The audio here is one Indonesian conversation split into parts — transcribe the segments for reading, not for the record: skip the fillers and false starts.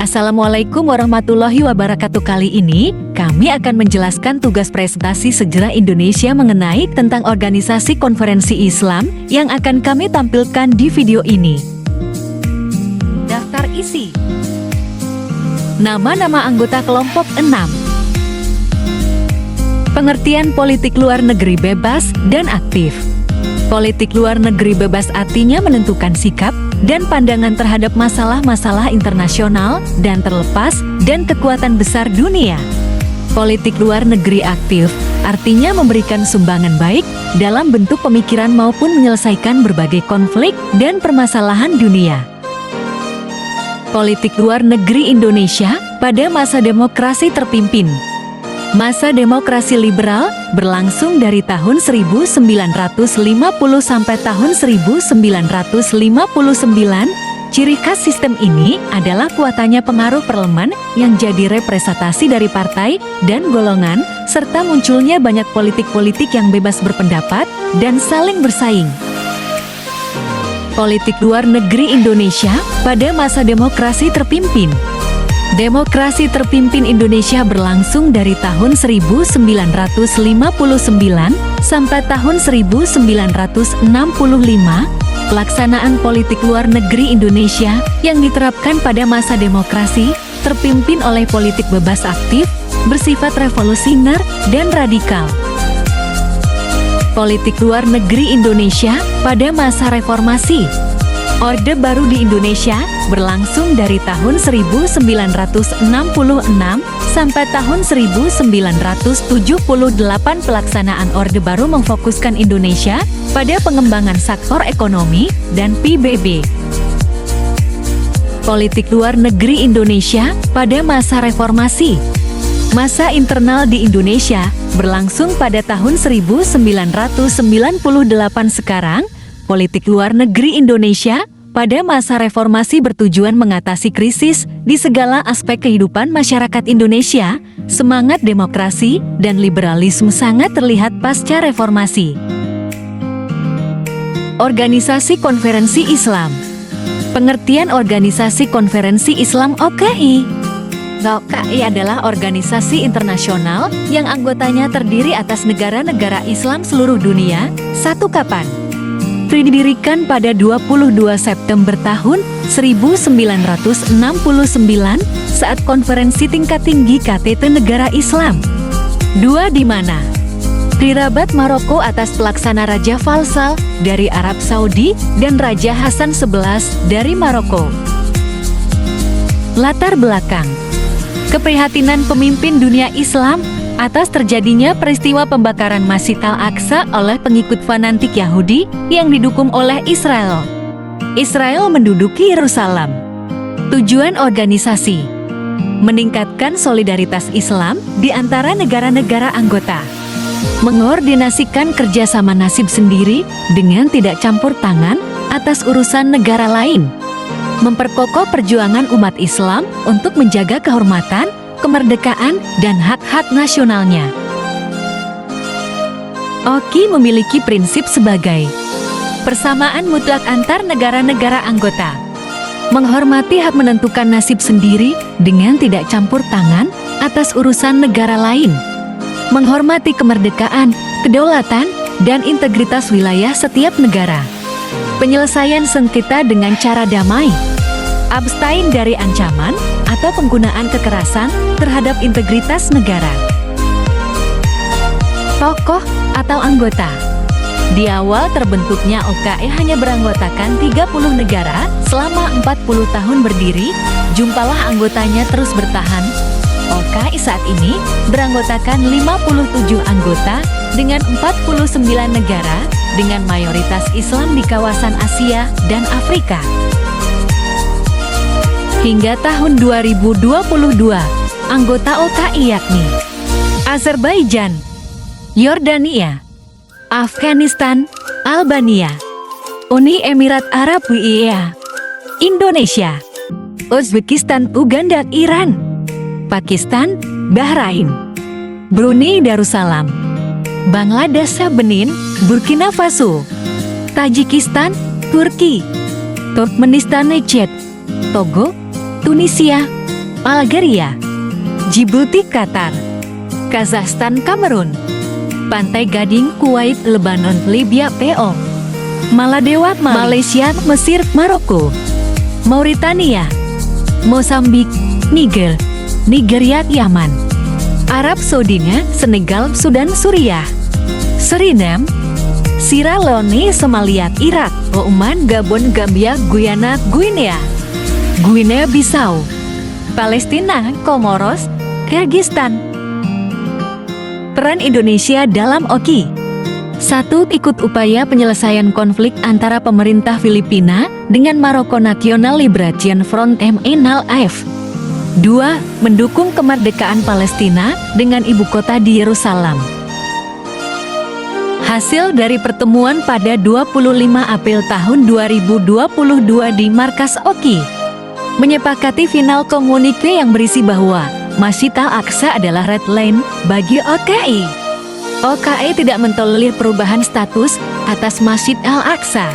Assalamualaikum warahmatullahi wabarakatuh. Kali ini, kami akan menjelaskan tugas presentasi sejarah Indonesia mengenai tentang organisasi konferensi Islam yang akan kami tampilkan di video ini. Daftar isi. Nama-nama anggota kelompok 6. Pengertian politik luar negeri bebas dan aktif. Politik luar negeri bebas artinya menentukan sikap dan pandangan terhadap masalah-masalah internasional dan terlepas dan kekuatan besar dunia. Politik luar negeri aktif artinya memberikan sumbangan baik dalam bentuk pemikiran maupun menyelesaikan berbagai konflik dan permasalahan dunia. Politik luar negeri Indonesia pada masa demokrasi terpimpin. Masa demokrasi liberal berlangsung dari tahun 1950 sampai tahun 1959. Ciri khas sistem ini adalah kuatannya pengaruh parlemen yang jadi representasi dari partai dan golongan, serta munculnya banyak politik-politik yang bebas berpendapat dan saling bersaing. Politik luar negeri Indonesia pada masa demokrasi terpimpin. Demokrasi terpimpin Indonesia berlangsung dari tahun 1959 sampai tahun 1965. Pelaksanaan politik luar negeri Indonesia yang diterapkan pada masa demokrasi terpimpin oleh politik bebas aktif, bersifat revolusioner dan radikal. Politik luar negeri Indonesia pada masa reformasi. Orde Baru di Indonesia berlangsung dari tahun 1966 sampai tahun 1978. Pelaksanaan Orde Baru memfokuskan Indonesia pada pengembangan sektor ekonomi dan PBB. Politik luar negeri Indonesia pada masa reformasi. Masa internal di Indonesia berlangsung pada tahun 1998. Sekarang, politik luar negeri Indonesia pada masa reformasi bertujuan mengatasi krisis di segala aspek kehidupan masyarakat Indonesia. Semangat demokrasi dan liberalisme sangat terlihat pasca reformasi. Organisasi Konferensi Islam. Pengertian Organisasi Konferensi Islam OKI. OKI adalah organisasi internasional yang anggotanya terdiri atas negara-negara Islam seluruh dunia. Satu kapan? Didirikan pada 22 September tahun 1969 saat konferensi tingkat tinggi KTT Negara Islam. 2 di mana? Di Rabat, Maroko atas pelaksana Raja Faisal dari Arab Saudi dan Raja Hasan XI dari Maroko. Latar belakang. Keprihatinan pemimpin dunia Islam atas terjadinya peristiwa pembakaran Masjid Al-Aqsa oleh pengikut fanatik Yahudi yang didukung oleh Israel. Israel menduduki Yerusalem. Tujuan organisasi: meningkatkan solidaritas Islam di antara negara-negara anggota, mengordinasikan kerjasama nasib sendiri dengan tidak campur tangan atas urusan negara lain, memperkokoh perjuangan umat Islam untuk menjaga kehormatan, kemerdekaan, dan hak-hak nasionalnya. OKI memiliki prinsip sebagai persamaan mutlak antar negara-negara anggota, menghormati hak menentukan nasib sendiri dengan tidak campur tangan atas urusan negara lain, menghormati kemerdekaan, kedaulatan, dan integritas wilayah setiap negara, penyelesaian sengketa dengan cara damai, abstain dari ancaman atau penggunaan kekerasan terhadap integritas negara. Tokoh atau anggota. Di awal terbentuknya OKI hanya beranggotakan 30 negara. Selama 40 tahun berdiri, jumpalah anggotanya terus bertahan. OKI saat ini beranggotakan 57 anggota dengan 49 negara dengan mayoritas Islam di kawasan Asia dan Afrika. Hingga tahun 2022, anggota OKI yakni Azerbaijan, Yordania, Afghanistan, Albania, Uni Emirat Arab UAE, Indonesia, Uzbekistan, Uganda, Iran, Pakistan, Bahrain, Brunei Darussalam, Bangladesh, Benin, Burkina Faso, Tajikistan, Turki, Turkmenistan, Niger, Togo, Tunisia, Algeria, Djibouti Qatar, Kazakhstan Kamerun, Pantai Gading Kuwait Lebanon Libya PO, Maladewa Malaysia Mesir Maroko, Mauritania, Mozambik, Niger, Nigeria Yaman, Arab Saudinya Senegal Sudan Suriah, Suriname, Sierra Leone Somalia Irak, Oman Gabon Gambia Guyana Guinea, Guinea Bissau, Palestina Komoros, Kyrgyzstan. Peran Indonesia dalam OKI. 1. Ikut upaya penyelesaian konflik antara pemerintah Filipina dengan Maroko National Liberation Front MNLF. 2. Mendukung kemerdekaan Palestina dengan ibu kota di Yerusalem. Hasil dari pertemuan pada 25 April tahun 2022 di Markas OKI menyepakati final komunike yang berisi bahwa Masjid Al-Aqsa adalah red line bagi OKI. OKI tidak mentolerir perubahan status atas Masjid Al-Aqsa.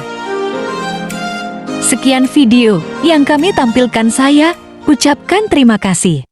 Sekian video yang kami tampilkan, saya ucapkan terima kasih.